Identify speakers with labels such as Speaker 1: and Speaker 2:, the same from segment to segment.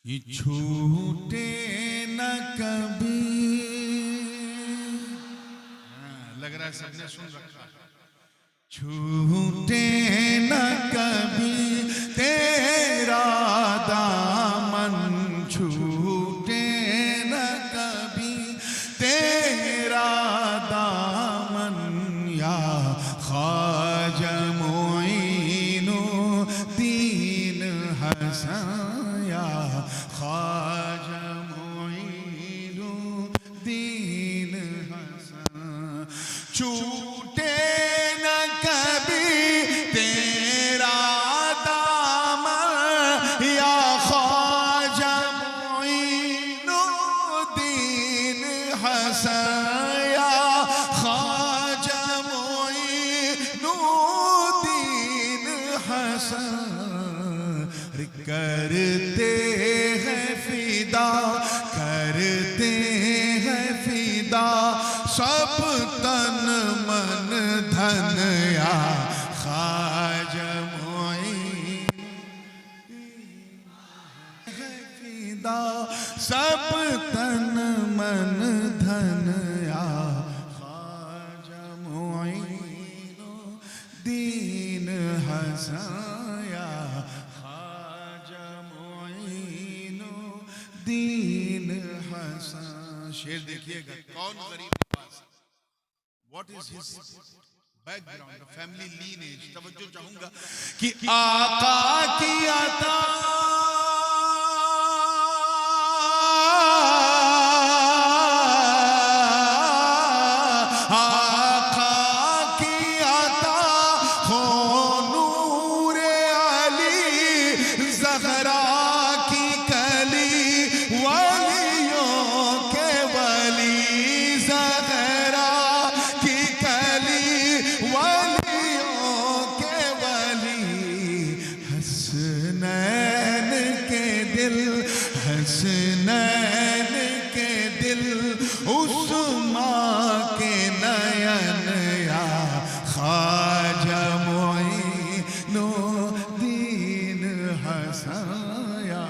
Speaker 1: یہ چھوٹے نہ کبھی. لگ رہا ہے سب نے سن رکھا. چھوٹے نہ کبھی تیرا دامن، چھوٹے نہ کبھی تیرا دامن، یا خواجہ معین الدین حسن، یا خواجہ معین الدین حسن. چھوٹے نہ کبھی تیرا دامن، یا خواجہ معین الدین حسن، یا خواجہ معین الدین حسن. کرتے ہیں فدا، کرتے ہیں فدا سب تن من دھن، یا خواجہ معین ہے فدا سب تن من دھن، یا خواجہ معین الدین حسن، یا خواجہ معین الدین حسن. شعر دیکھیے گا کون غریب نواز، what is his background, family lineage. توجہ چاہوں گا کہ آقا کی عطا، آقا کی عطا ہو نور علی، زہرا کی کلی ولیوں کے ولی، زہرا کی کلی ولیوں کے ولی. حسنین کے دل، حسنین کے دل اس ماں کے نین، یا خواجہ معین الدین حسن، یا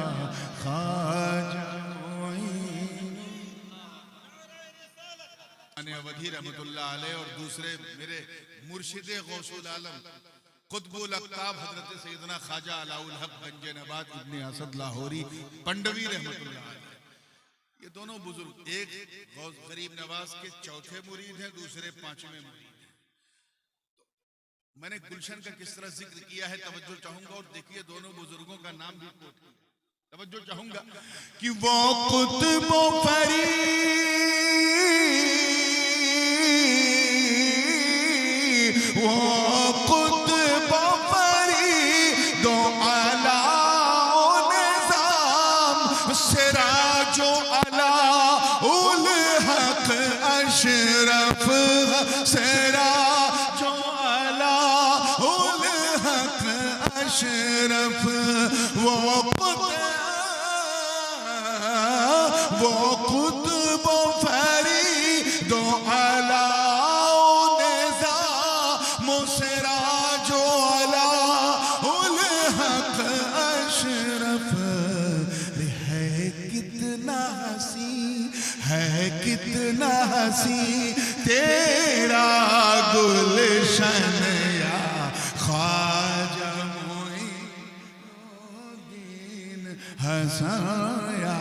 Speaker 1: خواجہ معین. اودھی رحمت اللہ علیہ اور دوسرے میرے مرشد غوث العالم قطب الاقطاب حضرت سیدنا خواجہ علاء الحق گنج نبات ابن اسد لاہوری پنڈوی رحمت اللہ علیہ، یہ دونوں بزرگ ایک غوث غریب نواز کے چوتھے مرید ہیں، دوسرے پانچویں مرید ہیں. میں نے گلشن کا کس طرح ذکر کیا ہے توجہ چاہوں گا، اور دیکھیے دونوں بزرگوں کا نام بھی کوٹ کیا. توجہ چاہوں گا کہ وہ قطب و فرید، وہ قطب و فرید و علاء و نظام، سراج و علاء الحق اشرف، سراج و علاء الحق اشرف. وہ قطب و فرید و علاء و نظام، سراج و علاء الحق اشرف. ہے کتنا حسین، ہے کتنا حسین تیرا گلشن، یا خواجہ معین الدین حسن، یا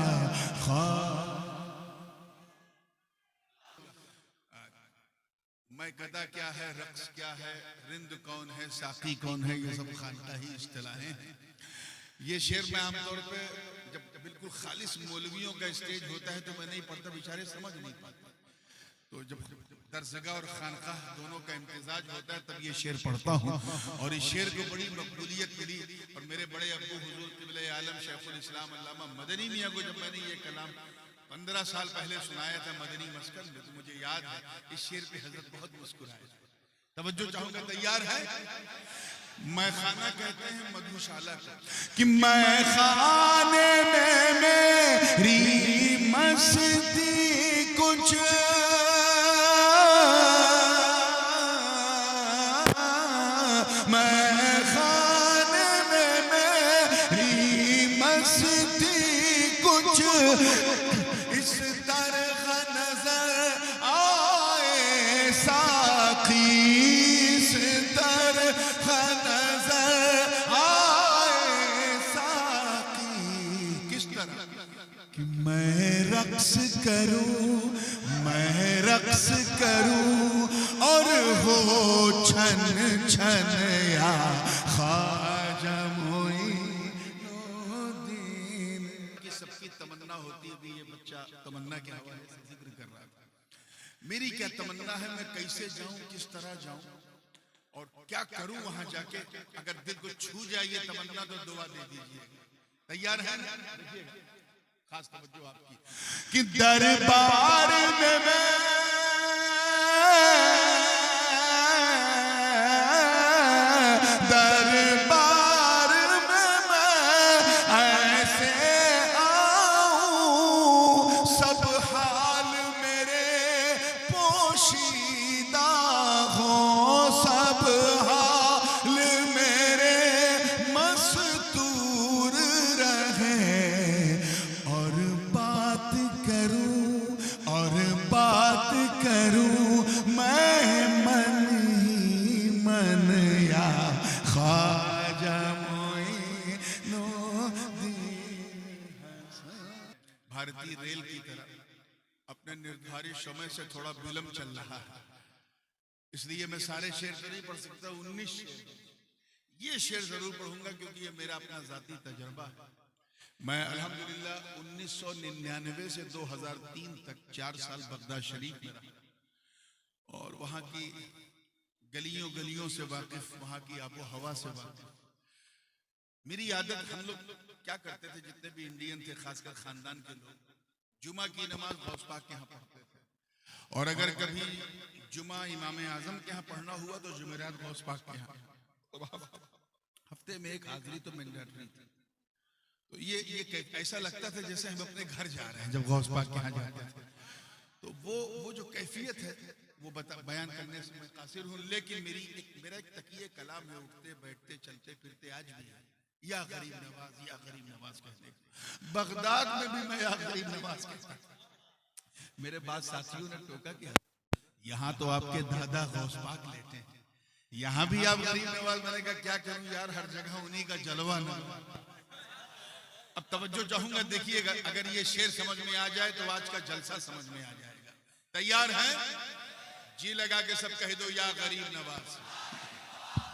Speaker 1: میں گدا کیا ہے، رقص کیا ہے، رند کون ہے، ساقی کون ہے، یہ سب خانقاہی اصطلاحیں ہیں. یہ شعر میں عام طور پہ جب بالکل خالص مولویوں کا اسٹیج ہوتا ہے تو میں نہیں پڑھتا، بیچارے سمجھ نہیں پاتے. تو جب درسگاہ اور خانقاہ دونوں کا امتزاج ہوتا ہے تب یہ شعر پڑھتا ہوں. اور اس شعر کو بڑی مقبولیت ملی، اور میرے بڑے ابو حضور قبلہ عالم شیخ الاسلام علامہ مدنی میاں کو جب میں نے یہ کلام 15 سال پہلے سنایا تھا مدنی مسکن میں، تو مجھے یاد ہے اس شعر پہ حضرت بہت مسکرائے. توجہ چاہوں گا، تیار ہے؟ میں خانہ کہتے ہیں مدھوشالہ کو، کہ میں خانے میں میری مستی کچھ میں خانے میں میری مستی کچھ اس طرح نظر آئے ساقی، اس طرح نظر آئے ساقی، کس طرح کہ میں رقص کروں، میں رقص کروں اور ہو چھن چھن یا خواجہ معین الدین۔ یہ سب کی تمنا ہوتی ہے، بھی یہ بچہ تمنا کے حوالے سے ذکر کر رہا تھا۔ میری کیا تمنا ہے، میں کیسے جاؤں، کس طرح جاؤں اور کیا کروں وہاں جا کے۔ اگر دل کو چھو جائے یہ تمنا تو دعا دے دیجئے۔ تیار ہیں؟ خاص توجہ آپ کی کہ دربار میں دربار میں ایسے آؤں سب حال میرے پوشیدہ ہوں، سب حال میرے مستور رہے، اور بات کروں اور بات کروں میں من ہی من یا خواجہ معین الدین حسن۔ بھارتی ریل کی طرح اپنے نردھارت سمے سے تھوڑا بلم چل رہا ہے، اس لیے میں سارے شعر تو نہیں پڑھ سکتا، 19 شعر یہ شعر ضرور پڑھوں گا کیونکہ یہ میرا اپنا ذاتی تجربہ ہے۔ میں الحمدللہ 1999 سے 2003 تک 4 سال بغداد شریف میں رہا اور وہاں کی گلیوں گلیوں سے واقف، وہاں کی آب و ہوا سے واقف۔ میری عادت، ہم لوگ کیا کرتے تھے جتنے بھی انڈین تھے، خاص کر خاندان کے لوگ، جمعہ کی نماز غوث پاک کے ہاں پڑھتے تھے، اور اگر کبھی جمعہ امام اعظم کے ہاں پڑھنا ہوا تو جمعرات غوث پاک کے ہاں۔ ہفتے میں ایک حاضری تو مینڈیٹری تھی، تو یہ ایسا لگتا تھا جیسے ہم اپنے گھر جا رہے ہیں جب غوث پاک کے ہاں جاتے تھے۔ تو وہ جو کیفیت ہے وہ بیان کرنے سے میں قاصر ہوں، لیکن میرا ایک تقیہ کلام ہے، اٹھتے بیٹھتے چلتے پھرتے آج بھی ہے، یا غریب نواز، یا غریب نواز کہنے کو۔ بغداد میں بھی میں یا غریب نواز کہتا ہوں۔ میرے بعض ساتھیوں نے ٹوکا کہ یہاں تو آپ کے دادا غوث پاک لیتے ہیں، یہاں بھی آپ غریب نواز۔ میں نے کہا کیا کروں یار، ہر جگہ انہی کا جلوہ نہ۔ اب توجہ چاہوں گا، دیکھیے گا، اگر یہ شعر سمجھ میں آ جائے تو آج کا جلسہ سمجھ میں آ جائے گا۔ تیار ہیں؟ جی لگا کے سب کہہ دو یا غریب نواز۔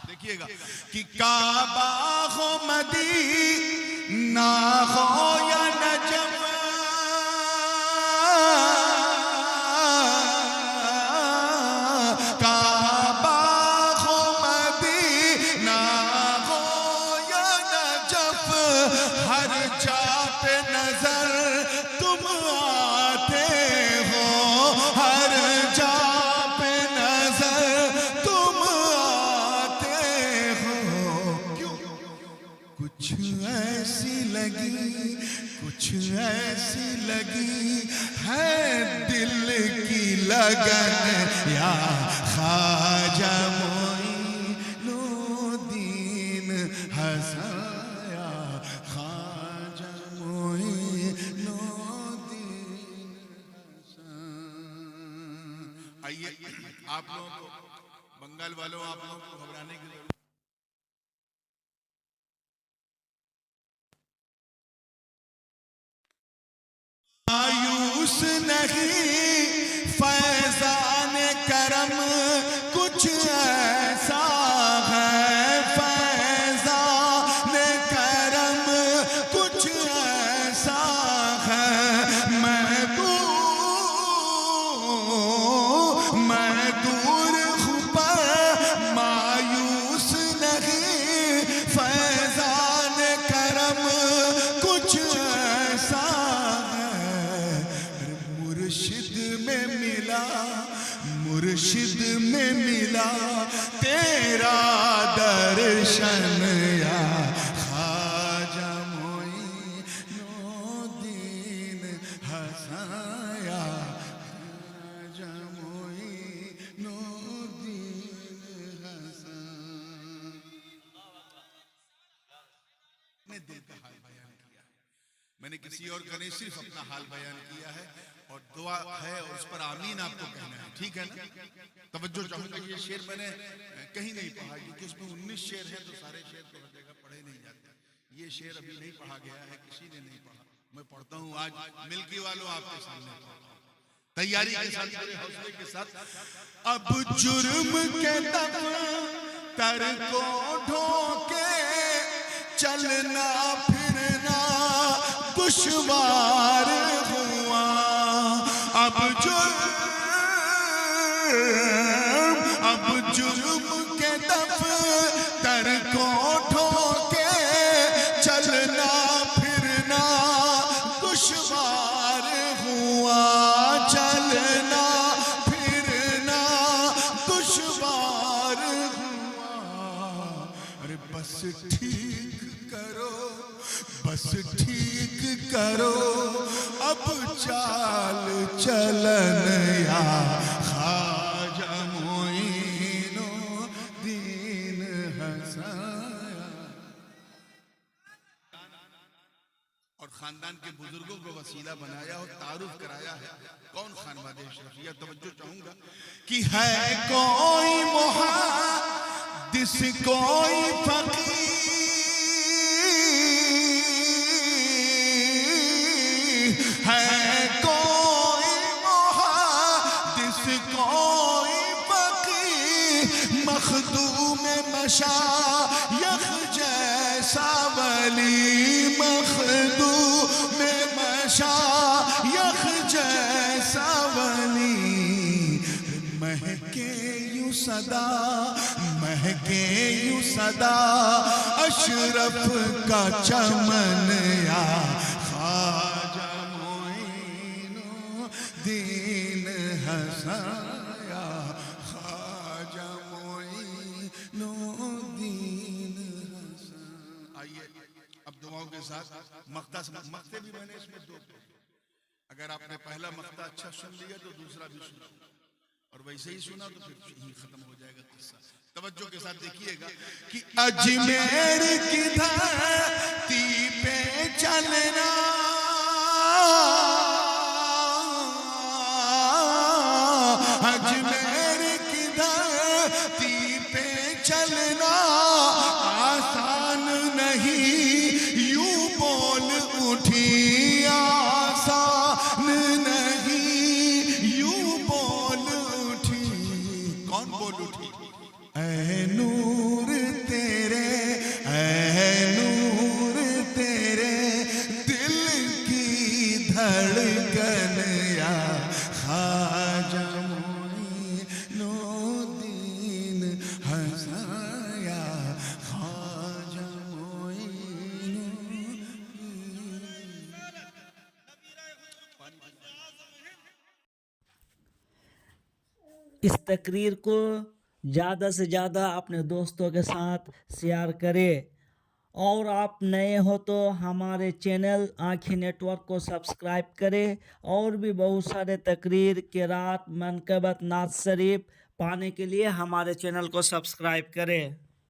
Speaker 1: دیکھیے گا کہ کعبہ ہو مدینہ ہو یا نجف، کعبہ ہو مدینہ ہو یا نجف، ہر جا پہ نظر تم آتے ہو، ہر جا پہ نظر تم آتے ہو۔ کیوں؟ کچھ ایسی لگی، کچھ ایسی لگی ہے دل کی لگن یا خواجہ معین الدین حسن، یا خواجہ معین الدین حسن۔ آئیے آپ لوگوں کو، بنگال والوں، آپ لوگوں کو گھبرانے کی ضرورت مایوس نہیں فیضان کرم کچھ ایسا ہے، فیضان کرم کچھ ایسا ہے، میں دور ہوں پر مایوس نہیں، فیضان کرم کچھ ایسا مرشد میں ملا، مرشد میں ملا تیرا درشن یا خواجہ معین الدین حسن، یا خواجہ معین الدین حسن۔ میں دل کا حال بیان کیا، میں نے کسی اور کا نہیں، صرف اپنا حال بیان کیا ہے، اور دعا ہے اور اس پر آمین آپ کو کہنا ہے، ٹھیک ہے نا؟ توجہ چاہوں گا، یہ شعر میں نے کہیں نہیں پڑھا، کیونکہ اس میں 19 شعر ہیں تو سارے شعر تو ہر جگہ پڑھے نہیں جاتے. یہ شعر ابھی نہیں پڑھا گیا ہے، کسی نے نہیں پڑھا، میں پڑھتا ہوں آج ملکی والوں آپ کے سامنے پڑھتا ہوں، تیاری کے ساتھ، بڑے حوصلے کے ساتھ. اب جرم کے دفتر کو ڈھونکے چلنا پھرنا دشوار ہوا. اب جرم کے دفتر کو ڈھونکے چلنا پھرنا دشوار ہوا. چلنا پھرنا دشوار ہوا. ارے بس ٹھیک کرو، بس ٹھیک کرو اب چال چلن یا خواجہ معین الدین حسن. اور خاندان کے بزرگوں کو وسیلہ بنایا اور تعارف کرایا ہے. کون خانوادہ اشرفیہ؟ توجہ چاہوں گا کہ ہے کوئی محدث کوئی فقیہ، ہے کوئی محدث کوئی فقیہ، مخدوم مشایخ جیسا ولی، مخدوم مشایخ جیسا ولی. مہکے یوں صدا، مہکے یوں صدا اشرف کا چمن یا خواجہ معین الدین حسن، یا خواجہ معین الدین حسن. آئیے اب دعاؤں کے ساتھ مقطع بھی میں نے اس میں دو، اگر آپ نے پہلا مقطع اچھا سن لیا تو دوسرا بھی سنا، اور ویسے ہی سنا تو پھر یہی ختم ہو جائے گا قصہ. توجہ کے ساتھ دیکھیے گا کہ اجمیر کی دھرتی پہ چلنا، اجمیر کی دھرتی پہ چلنا آسان نہیں، یوں بول اٹھی آسان نہیں، یوں بول اٹھی. کون بول اٹھی؟ اے نور تیرے، اے نور تیرے دل کی دھڑکن یا خواجہ معین الدین حسن، یا خواجہ معین الدین.
Speaker 2: اس تقریر کو زیادہ سے زیادہ اپنے دوستوں کے ساتھ شیئر کریں، اور آپ نئے ہو تو ہمارے چینل آنکھیں نیٹ ورک کو سبسکرائب کریں، اور بھی بہت سارے تقریر، قرات، منقبت، نعت شریف پانے کے لیے ہمارے چینل کو سبسکرائب کریں.